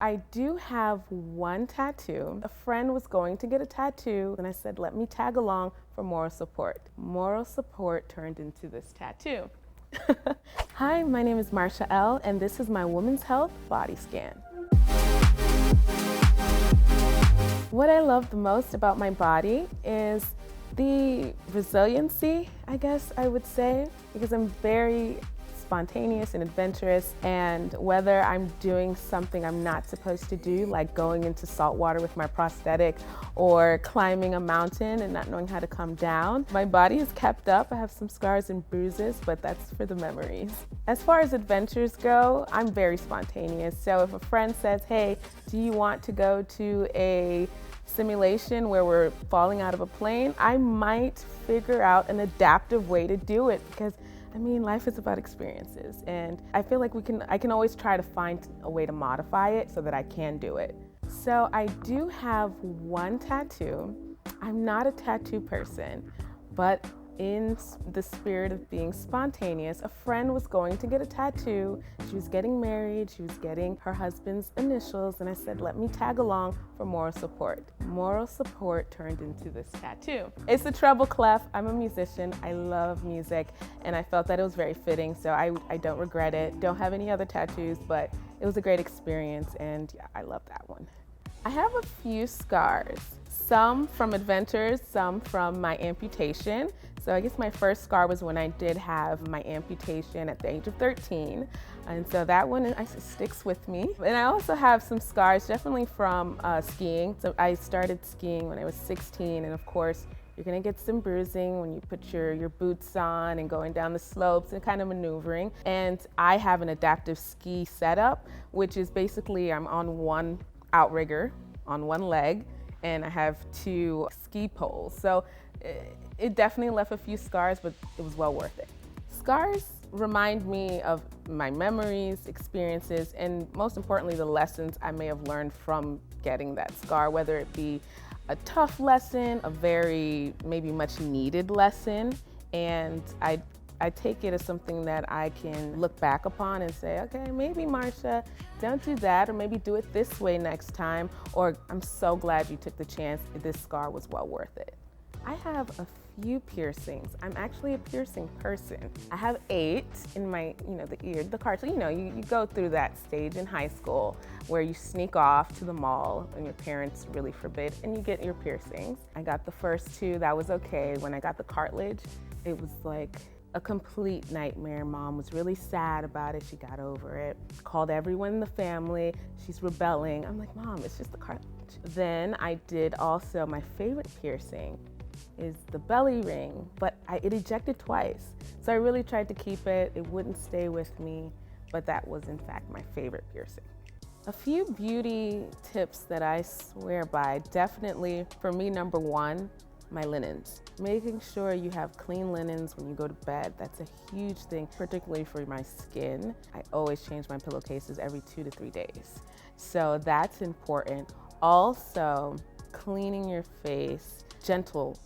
I do have one tattoo. A friend was going to get a tattoo, and I said, let me tag along for moral support. Moral support turned into this tattoo. Hi, my name is Marsha Elle, and this is my Women's Health Body Scan. What I love the most about my body is the resiliency, I guess I would say, because I'm very spontaneous and adventurous, and whether I'm doing something I'm not supposed to do, like going into salt water with my prosthetic or climbing a mountain and not knowing how to come down, my body is kept up. I have some scars and bruises, but that's for the memories. As far as adventures go, I'm very spontaneous. So if a friend says, hey, do you want to go to a simulation where we're falling out of a plane, I might figure out an adaptive way to do it, because life is about experiences, and I feel like I can always try to find a way to modify it so that I can do it. So I do have one tattoo. I'm not a tattoo person, but in the spirit of being spontaneous, a friend was going to get a tattoo. She was getting married, she was getting her husband's initials, and I said, let me tag along for moral support. Moral support turned into this tattoo. It's a treble clef. I'm a musician, I love music, and I felt that it was very fitting, so I don't regret it. Don't have any other tattoos, but it was a great experience, and yeah, I love that one. I have a few scars, some from adventures, some from my amputation. So I guess my first scar was when I did have my amputation at the age of 13. And so that one sticks with me. And I also have some scars definitely from skiing. So I started skiing when I was 16, and of course, you're gonna get some bruising when you put your boots on and going down the slopes and kind of maneuvering. And I have an adaptive ski setup, which is basically I'm on one outrigger on one leg, and I have two ski poles. So it definitely left a few scars, but it was well worth it. Scars remind me of my memories, experiences, and most importantly, the lessons I may have learned from getting that scar, whether it be a tough lesson, a very maybe much needed lesson, and I take it as something that I can look back upon and say, okay, maybe Marsha, don't do that, or maybe do it this way next time, or I'm so glad you took the chance, this scar was well worth it. I have a few piercings. I'm actually a piercing person. I have 8 in my, the ear, the cartilage. You go through that stage in high school where you sneak off to the mall and your parents really forbid, and you get your piercings. I got the first 2, that was okay. When I got the cartilage, it was like a complete nightmare. Mom was really sad about it. She got over it. Called everyone in the family. She's rebelling. I'm like, Mom, it's just the cartilage. Then I did also, my favorite piercing is the belly ring, but it ejected twice. So I really tried to keep it. It wouldn't stay with me, but that was in fact my favorite piercing. A few beauty tips that I swear by, definitely for me, number 1, my linens. Making sure you have clean linens when you go to bed, that's a huge thing, particularly for my skin. I always change my pillowcases every 2 to 3 days. So that's important. Also, cleaning your face, gentle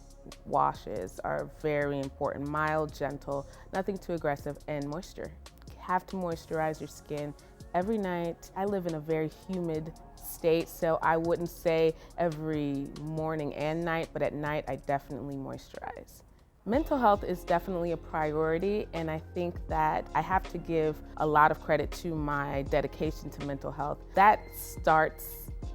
washes are very important. Mild, gentle, nothing too aggressive, and moisture. You have to moisturize your skin every night. I live in a very humid state, so I wouldn't say every morning and night, but at night I definitely moisturize. Mental health is definitely a priority, and I think that I have to give a lot of credit to my dedication to mental health. That starts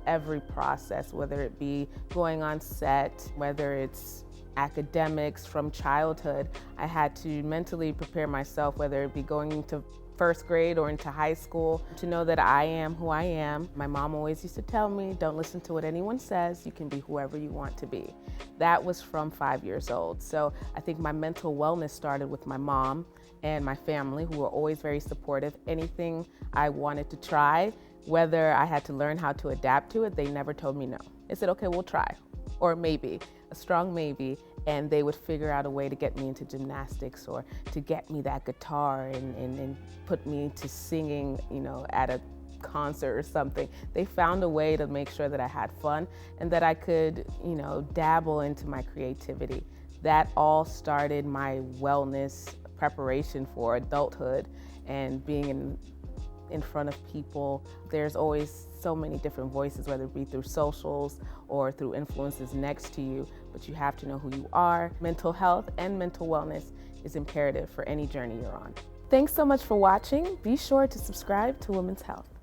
every process, whether it be going on set, whether it's academics from childhood. I had to mentally prepare myself, whether it be going into first grade or into high school, to know that I am who I am. My mom always used to tell me, don't listen to what anyone says, you can be whoever you want to be. That was from 5 years old. So I think my mental wellness started with my mom and my family, who were always very supportive. Anything I wanted to try, whether I had to learn how to adapt to it, they never told me no. They said, okay, we'll try, or maybe, a strong maybe, and they would figure out a way to get me into gymnastics or to get me that guitar and put me to singing, at a concert or something. They found a way to make sure that I had fun and that I could, dabble into my creativity. That all started my wellness preparation for adulthood and being in in front of people. There's always so many different voices, whether it be through socials or through influences next to you, but you have to know who you are. Mental health and mental wellness is imperative for any journey you're on. Thanks so much for watching. Be sure to subscribe to Women's Health.